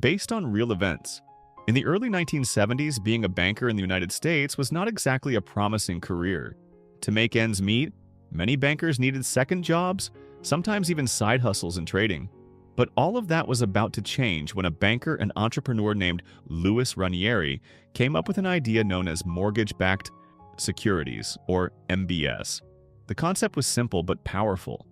based on real events. In the early 1970s, being a banker in the United States was not exactly a promising career. To make ends meet, many bankers needed second jobs, sometimes even side hustles in trading. But all of that was about to change when a banker and entrepreneur named Louis Ranieri came up with an idea known as mortgage-backed securities, or MBS. The concept was simple but powerful.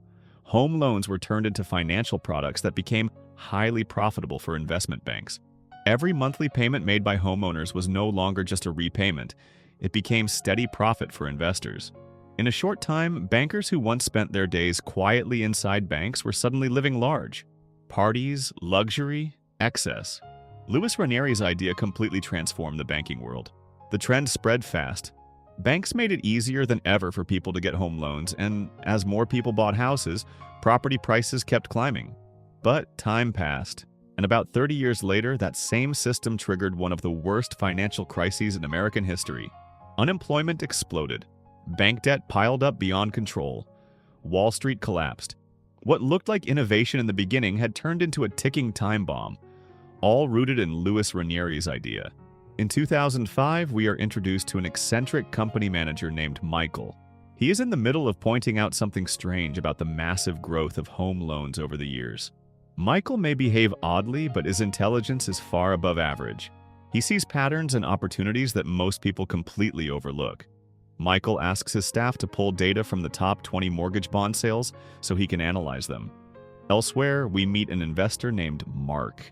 Home loans were turned into financial products that became highly profitable for investment banks. Every monthly payment made by homeowners was no longer just a repayment. It became steady profit for investors. In a short time, bankers who once spent their days quietly inside banks were suddenly living large. Parties, luxury, excess. Louis Ranieri's idea completely transformed the banking world. The trend spread fast. Banks made it easier than ever for people to get home loans, and as more people bought houses, property prices kept climbing. But time passed, and about 30 years later, that same system triggered one of the worst financial crises in American history. Unemployment exploded. Bank debt piled up beyond control. Wall Street collapsed. What looked like innovation in the beginning had turned into a ticking time bomb, all rooted in Louis Ranieri's idea. In 2005, we are introduced to an eccentric company manager named Michael. He is in the middle of pointing out something strange about the massive growth of home loans over the years. Michael may behave oddly, but his intelligence is far above average. He sees patterns and opportunities that most people completely overlook. Michael asks his staff to pull data from the top 20 mortgage bond sales so he can analyze them. Elsewhere, we meet an investor named Mark.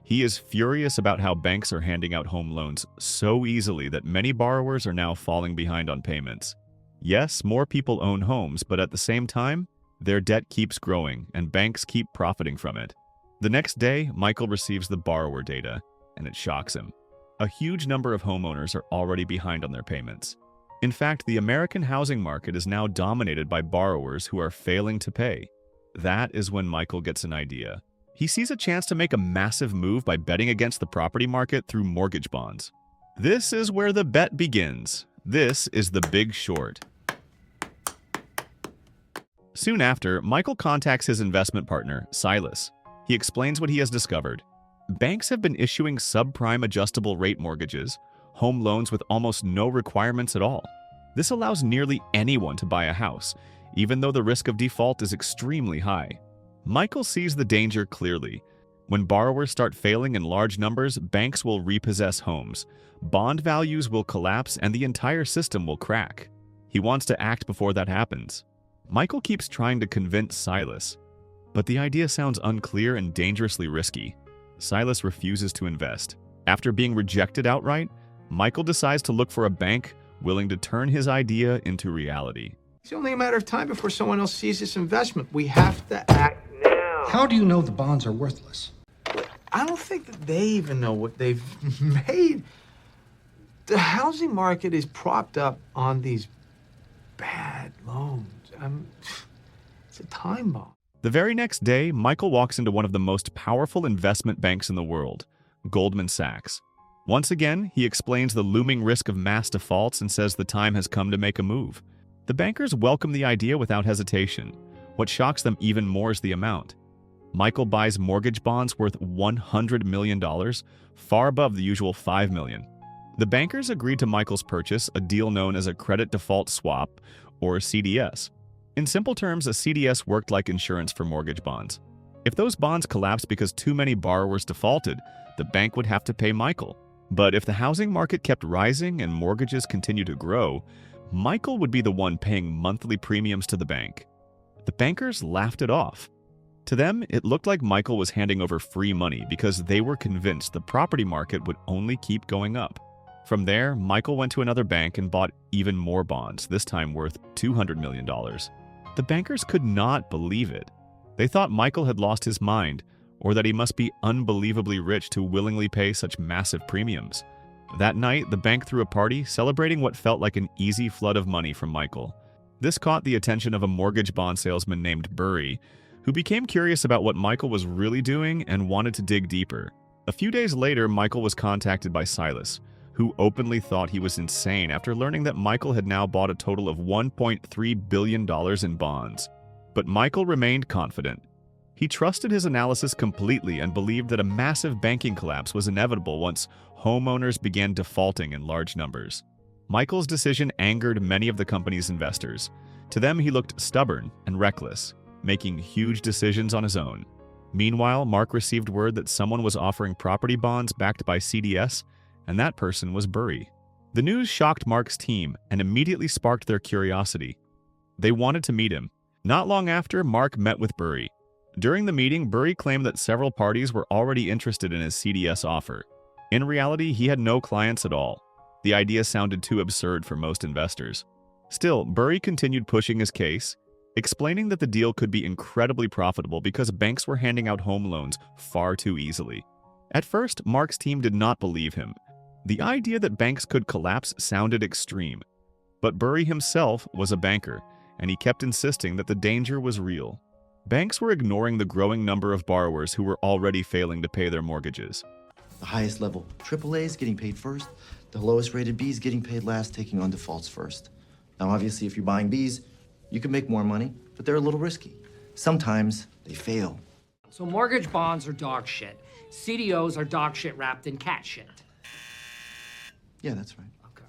He is furious about how banks are handing out home loans so easily that many borrowers are now falling behind on payments. Yes, more people own homes, but at the same time, their debt keeps growing and banks keep profiting from it. The next day, Michael receives the borrower data, and it shocks him. A huge number of homeowners are already behind on their payments. In fact, the American housing market is now dominated by borrowers who are failing to pay. That is when Michael gets an idea. He sees a chance to make a massive move by betting against the property market through mortgage bonds. This is where the bet begins. This is the big short. Soon after, Michael contacts his investment partner, Silas. He explains what he has discovered. Banks have been issuing subprime adjustable rate mortgages, home loans with almost no requirements at all. This allows nearly anyone to buy a house, even though the risk of default is extremely high. Michael sees the danger clearly. When borrowers start failing in large numbers, banks will repossess homes, bond values will collapse, and the entire system will crack. He wants to act before that happens. Michael keeps trying to convince Silas, but the idea sounds unclear and dangerously risky. Silas refuses to invest. After being rejected outright, Michael decides to look for a bank willing to turn his idea into reality. It's only a matter of time before someone else sees this investment. We have to act now. How do you know the bonds are worthless? I don't think that they even know what they've made. The housing market is propped up on these bad loans. It's a time bomb. The very next day, Michael walks into one of the most powerful investment banks in the world, Goldman Sachs. Once again, he explains the looming risk of mass defaults and says the time has come to make a move. The bankers welcome the idea without hesitation. What shocks them even more is the amount. Michael buys mortgage bonds worth $100 million, far above the usual $5 million. The bankers agreed to Michael's purchase, a deal known as a credit default swap, or CDS. In simple terms, a CDS worked like insurance for mortgage bonds. If those bonds collapsed because too many borrowers defaulted, the bank would have to pay Michael. But if the housing market kept rising and mortgages continued to grow, Michael would be the one paying monthly premiums to the bank. The bankers laughed it off. To them, it looked like Michael was handing over free money because they were convinced the property market would only keep going up. From there, Michael went to another bank and bought even more bonds, this time worth $200 million. The bankers could not believe it. They thought Michael had lost his mind, or that he must be unbelievably rich to willingly pay such massive premiums. That night, the bank threw a party celebrating what felt like an easy flood of money from Michael. This caught the attention of a mortgage bond salesman named Burry, who became curious about what Michael was really doing and wanted to dig deeper. A few days later, Michael was contacted by Silas, who openly thought he was insane after learning that Michael had now bought a total of $1.3 billion in bonds. But Michael remained confident. He trusted his analysis completely and believed that a massive banking collapse was inevitable once homeowners began defaulting in large numbers. Michael's decision angered many of the company's investors. To them, he looked stubborn and reckless, making huge decisions on his own. Meanwhile, Mark received word that someone was offering property bonds backed by CDS, and that person was Burry. The news shocked Mark's team and immediately sparked their curiosity. They wanted to meet him. Not long after, Mark met with Burry. During the meeting, Burry claimed that several parties were already interested in his CDS offer. In reality, he had no clients at all. The idea sounded too absurd for most investors. Still, Burry continued pushing his case, explaining that the deal could be incredibly profitable because banks were handing out home loans far too easily. At first, Mark's team did not believe him. The idea that banks could collapse sounded extreme. But Burry himself was a banker, and he kept insisting that the danger was real. Banks were ignoring the growing number of borrowers who were already failing to pay their mortgages. The highest level AAAs getting paid first, the lowest rated Bs getting paid last, taking on defaults first. Now, obviously, if you're buying Bs, you can make more money, but they're a little risky. Sometimes they fail. So mortgage bonds are dog shit. CDOs are dog shit wrapped in cat shit. Yeah, that's right. Okay.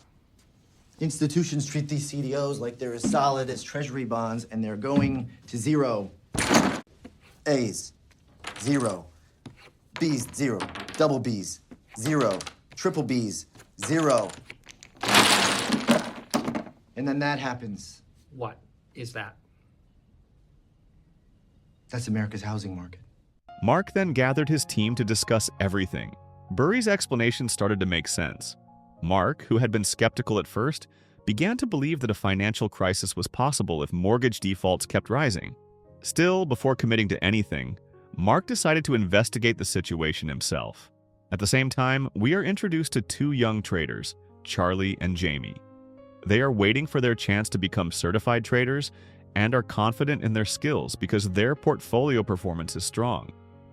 Institutions treat these CDOs like they're as solid as treasury bonds, and they're going to zero. A's, 0. B's, 0. Double B's, 0. Triple B's, 0. And then that happens. What is that? That's America's housing market. Mark then gathered his team to discuss everything. Burry's explanation started to make sense. Mark, who had been skeptical at first, began to believe that a financial crisis was possible if mortgage defaults kept rising. Still, before committing to anything, Mark decided to investigate the situation himself. At the same time, we are introduced to two young traders, Charlie and Jamie. They are waiting for their chance to become certified traders and are confident in their skills because their portfolio performance is strong.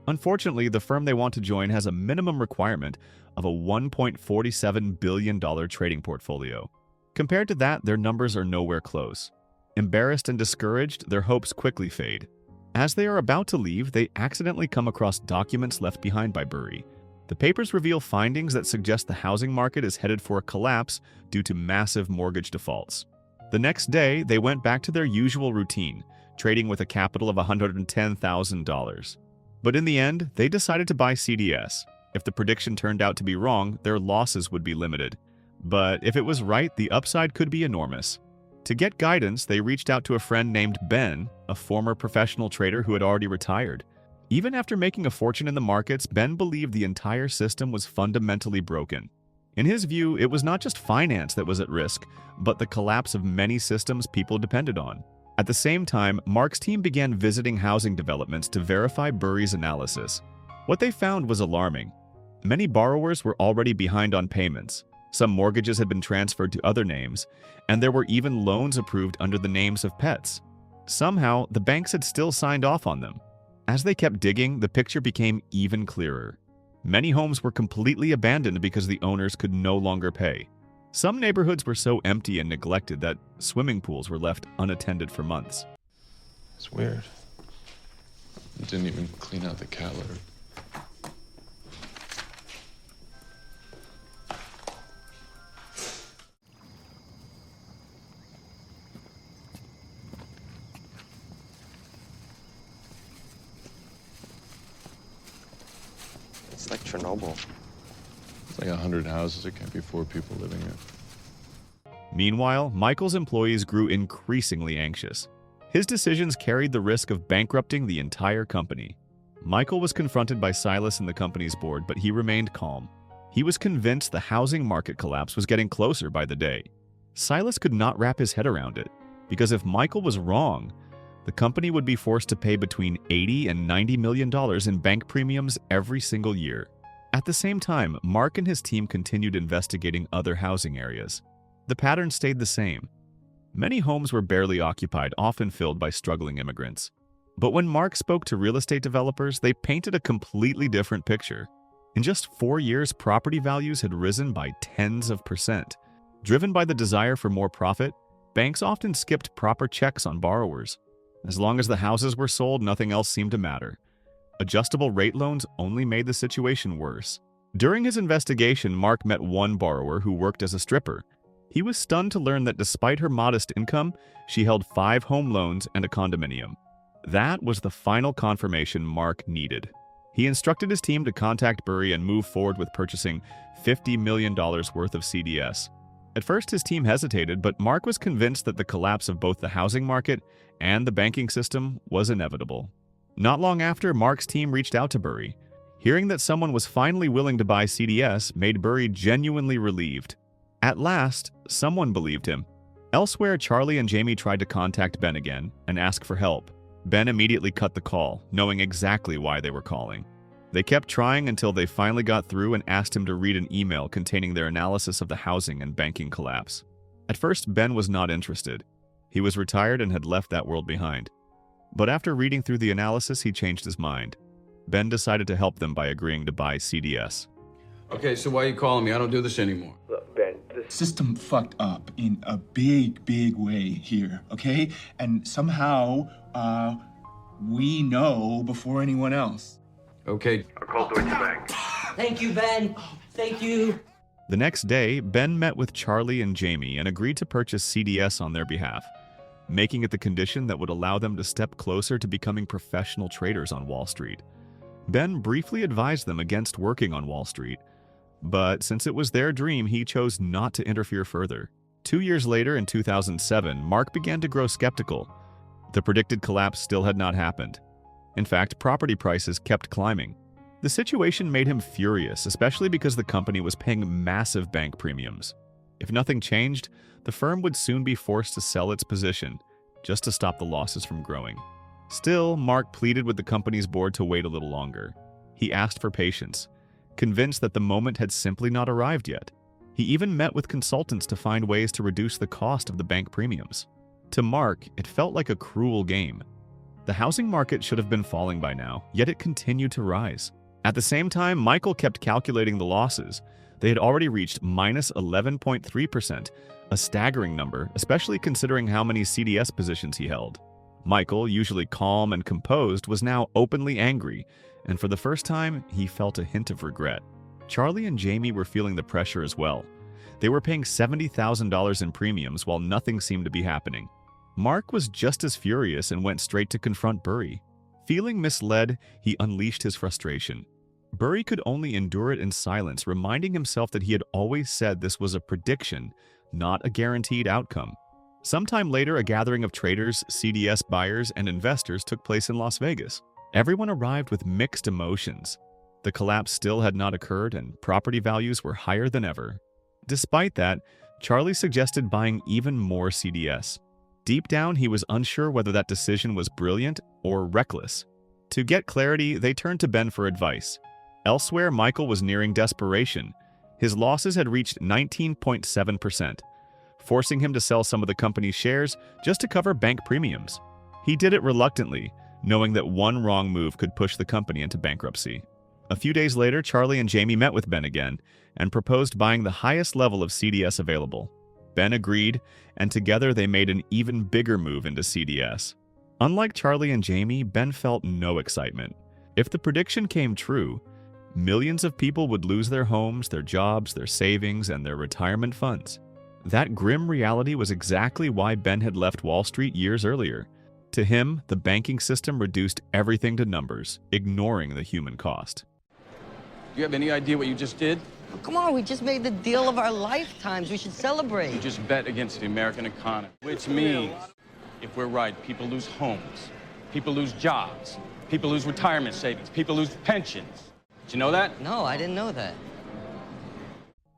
Unfortunately, the firm they want to join has a minimum requirement of a $1.47 billion trading portfolio. Compared to that, their numbers are nowhere close. Embarrassed and discouraged, their hopes quickly fade. As they are about to leave, they accidentally come across documents left behind by Burry. The papers reveal findings that suggest the housing market is headed for a collapse due to massive mortgage defaults. The next day, they went back to their usual routine, trading with a capital of $110,000. But in the end, they decided to buy CDS. If the prediction turned out to be wrong, their losses would be limited. But if it was right, the upside could be enormous. To get guidance, they reached out to a friend named Ben, a former professional trader who had already retired. Even after making a fortune in the markets, Ben believed the entire system was fundamentally broken. In his view, it was not just finance that was at risk, but the collapse of many systems people depended on. At the same time, Mark's team began visiting housing developments to verify Burry's analysis. What they found was alarming. Many borrowers were already behind on payments. Some mortgages had been transferred to other names, and there were even loans approved under the names of pets. Somehow, the banks had still signed off on them. As they kept digging, the picture became even clearer. Many homes were completely abandoned because the owners could no longer pay. Some neighborhoods were so empty and neglected that swimming pools were left unattended for months. It's weird. You didn't even clean out the cat litter. It's like Chernobyl. It's like 100 houses. There can't be 4 people living here. Meanwhile, Michael's employees grew increasingly anxious. His decisions carried the risk of bankrupting the entire company. Michael was confronted by Silas and the company's board, but he remained calm. He was convinced the housing market collapse was getting closer by the day. Silas could not wrap his head around it, because if Michael was wrong, the company would be forced to pay between $80 and $90 million in bank premiums every single year. At the same time, Mark and his team continued investigating other housing areas. The pattern stayed the same. Many homes were barely occupied, often filled by struggling immigrants. But when Mark spoke to real estate developers, they painted a completely different picture. In just 4 years, property values had risen by tens of percent. Driven by the desire for more profit, banks often skipped proper checks on borrowers. As long as the houses were sold, nothing else seemed to matter. Adjustable rate loans only made the situation worse. During his investigation, Mark met one borrower who worked as a stripper. He was stunned to learn that despite her modest income, she held 5 home loans and a condominium. That was the final confirmation Mark needed. He instructed his team to contact Burry and move forward with purchasing $50 million worth of CDS. At first, his team hesitated, but Mark was convinced that the collapse of both the housing market and the banking system was inevitable. Not long after, Mark's team reached out to Burry. Hearing that someone was finally willing to buy CDS made Burry genuinely relieved. At last, someone believed him. Elsewhere, Charlie and Jamie tried to contact Ben again and ask for help. Ben immediately cut the call, knowing exactly why they were calling. They kept trying until they finally got through and asked him to read an email containing their analysis of the housing and banking collapse. At first, Ben was not interested. He was retired and had left that world behind. But after reading through the analysis, he changed his mind. Ben decided to help them by agreeing to buy CDS. Okay, so why are you calling me? I don't do this anymore. Look, Ben, the system fucked up in a big, big way here, okay? And somehow, we know before anyone else. Okay. I'll call Deutsche Bank. Thank you, Ben. Thank you. The next day, Ben met with Charlie and Jamie and agreed to purchase CDS on their behalf, making it the condition that would allow them to step closer to becoming professional traders on Wall Street. Ben briefly advised them against working on Wall Street, but since it was their dream, he chose not to interfere further. 2 years later, in 2007, Mark began to grow skeptical. The predicted collapse still had not happened. In fact, property prices kept climbing. The situation made him furious, especially because the company was paying massive bank premiums. If nothing changed, the firm would soon be forced to sell its position, just to stop the losses from growing. Still, Mark pleaded with the company's board to wait a little longer. He asked for patience, convinced that the moment had simply not arrived yet. He even met with consultants to find ways to reduce the cost of the bank premiums. To Mark, it felt like a cruel game. The housing market should have been falling by now, yet it continued to rise. At the same time, Michael kept calculating the losses. They had already reached minus 11.3%, a staggering number, especially considering how many CDS positions he held. Michael, usually calm and composed, was now openly angry, and for the first time, he felt a hint of regret. Charlie and Jamie were feeling the pressure as well. They were paying $70,000 in premiums while nothing seemed to be happening. Mark was just as furious and went straight to confront Burry. Feeling misled, he unleashed his frustration. Burry could only endure it in silence, reminding himself that he had always said this was a prediction, not a guaranteed outcome. Sometime later, a gathering of traders, CDS buyers, and investors took place in Las Vegas. Everyone arrived with mixed emotions. The collapse still had not occurred, and property values were higher than ever. Despite that, Charlie suggested buying even more CDS. Deep down, he was unsure whether that decision was brilliant or reckless. To get clarity, they turned to Ben for advice. Elsewhere, Michael was nearing desperation. His losses had reached 19.7%, forcing him to sell some of the company's shares just to cover bank premiums. He did it reluctantly, knowing that one wrong move could push the company into bankruptcy. A few days later, Charlie and Jamie met with Ben again and proposed buying the highest level of CDS available. Ben agreed, and together they made an even bigger move into CDS. Unlike Charlie and Jamie, Ben felt no excitement. If the prediction came true, millions of people would lose their homes, their jobs, their savings, and their retirement funds. That grim reality was exactly why Ben had left Wall Street years earlier. To him, the banking system reduced everything to numbers, ignoring the human cost. You have any idea what you just did? Oh, come on, we just made the deal of our lifetimes. We should celebrate. You just bet against the American economy, which means, if we're right, people lose homes, people lose jobs, people lose retirement savings, people lose pensions. Did you know that? No, I didn't know that.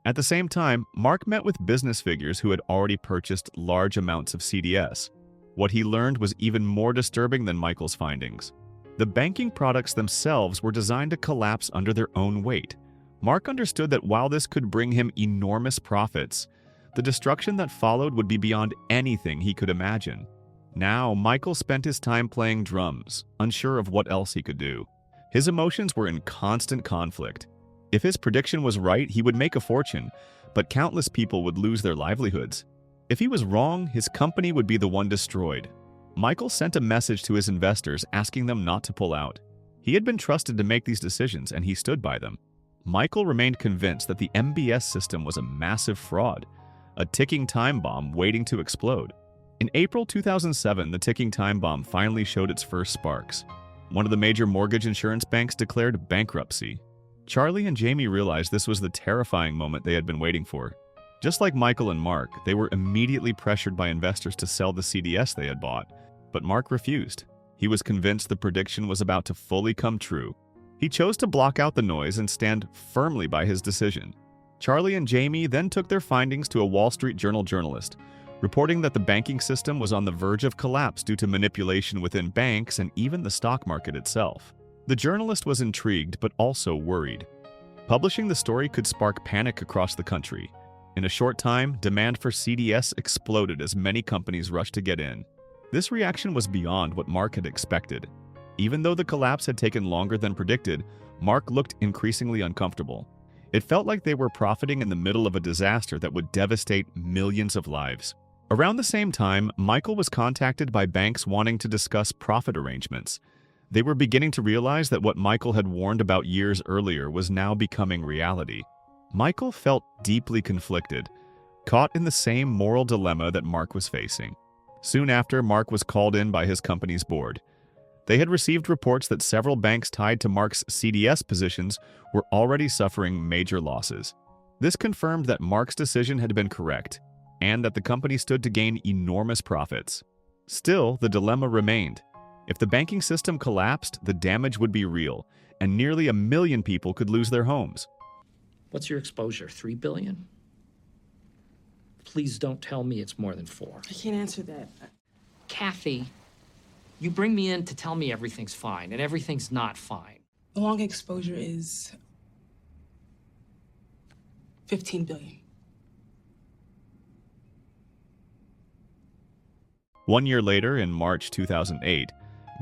At the same time, Mark met with business figures who had already purchased large amounts of CDS. What he learned was even more disturbing than Michael's findings. The banking products themselves were designed to collapse under their own weight. Mark understood that while this could bring him enormous profits, the destruction that followed would be beyond anything he could imagine. Now, Michael spent his time playing drums, unsure of what else he could do. His emotions were in constant conflict. If his prediction was right, he would make a fortune, but countless people would lose their livelihoods. If he was wrong, his company would be the one destroyed. Michael sent a message to his investors asking them not to pull out. He had been trusted to make these decisions, and he stood by them. Michael remained convinced that the MBS system was a massive fraud, a ticking time bomb waiting to explode. In April 2007, the ticking time bomb finally showed its first sparks. One of the major mortgage insurance banks declared bankruptcy. Charlie and Jamie realized this was the terrifying moment they had been waiting for. Just like Michael and Mark, they were immediately pressured by investors to sell the CDS they had bought. But Mark refused. He was convinced the prediction was about to fully come true. He chose to block out the noise and stand firmly by his decision. Charlie and Jamie then took their findings to a Wall Street Journal journalist, reporting that the banking system was on the verge of collapse due to manipulation within banks and even the stock market itself. The journalist was intrigued but also worried. Publishing the story could spark panic across the country. In a short time, demand for CDS exploded as many companies rushed to get in. This reaction was beyond what Mark had expected. Even though the collapse had taken longer than predicted, Mark looked increasingly uncomfortable. It felt like they were profiting in the middle of a disaster that would devastate millions of lives. Around the same time, Michael was contacted by banks wanting to discuss profit arrangements. They were beginning to realize that what Michael had warned about years earlier was now becoming reality. Michael felt deeply conflicted, caught in the same moral dilemma that Mark was facing. Soon after, Mark was called in by his company's board. They had received reports that several banks tied to Mark's CDS positions were already suffering major losses. This confirmed that Mark's decision had been correct, and that the company stood to gain enormous profits. Still, the dilemma remained. If the banking system collapsed, the damage would be real, and nearly 1 million people could lose their homes. What's your exposure, 3 billion? Please don't tell me it's more than 4. I can't answer that. Kathy, you bring me in to tell me everything's fine, and everything's not fine. The long exposure is 15 billion. 1 year later, in March 2008,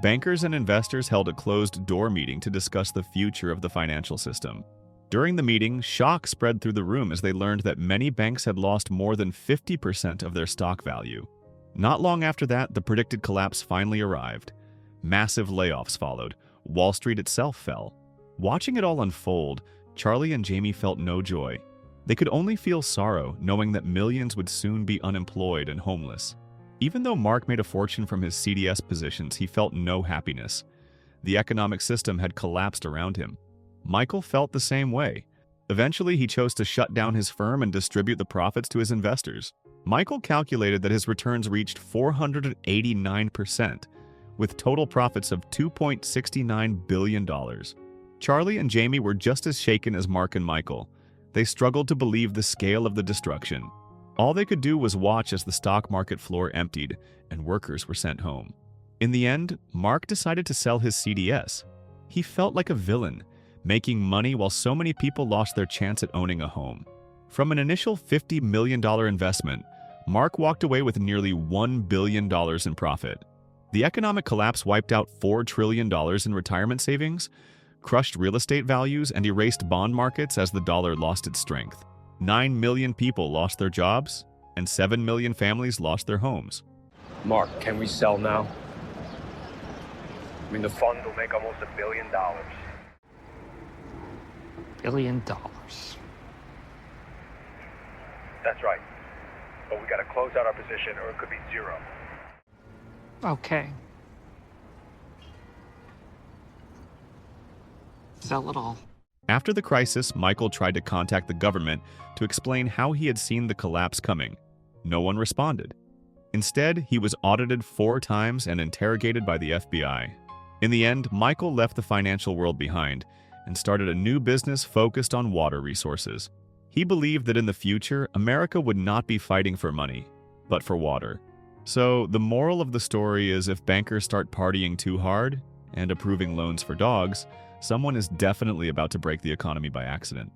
bankers and investors held a closed-door meeting to discuss the future of the financial system. During the meeting, shock spread through the room as they learned that many banks had lost more than 50% of their stock value. Not long after that, the predicted collapse finally arrived. Massive layoffs followed. Wall Street itself fell. Watching it all unfold, Charlie and Jamie felt no joy. They could only feel sorrow, knowing that millions would soon be unemployed and homeless. Even though Mark made a fortune from his CDS positions, he felt no happiness. The economic system had collapsed around him. Michael felt the same way. Eventually, he chose to shut down his firm and distribute the profits to his investors. Michael calculated that his returns reached 489%, with total profits of $2.69 billion. Charlie and Jamie were just as shaken as Mark and Michael. They struggled to believe the scale of the destruction. All they could do was watch as the stock market floor emptied and workers were sent home. In the end, Mark decided to sell his CDS. He felt like a villain, making money while so many people lost their chance at owning a home. From an initial $50 million investment, Mark walked away with nearly $1 billion in profit. The economic collapse wiped out $4 trillion in retirement savings, crushed real estate values, and erased bond markets as the dollar lost its strength. 9 million people lost their jobs, and 7 million families lost their homes. Mark, can we sell now? I mean, the fund will make almost $1 billion. $1 billion. That's right. But we gotta close out our position or it could be zero. Okay. Sell it all. After the crisis, Michael tried to contact the government to explain how he had seen the collapse coming. No one responded. Instead, he was audited 4 times and interrogated by the FBI. In the end, Michael left the financial world behind and started a new business focused on water resources. He believed that in the future, America would not be fighting for money, but for water. So the moral of the story is if bankers start partying too hard and approving loans for dogs, someone is definitely about to break the economy by accident.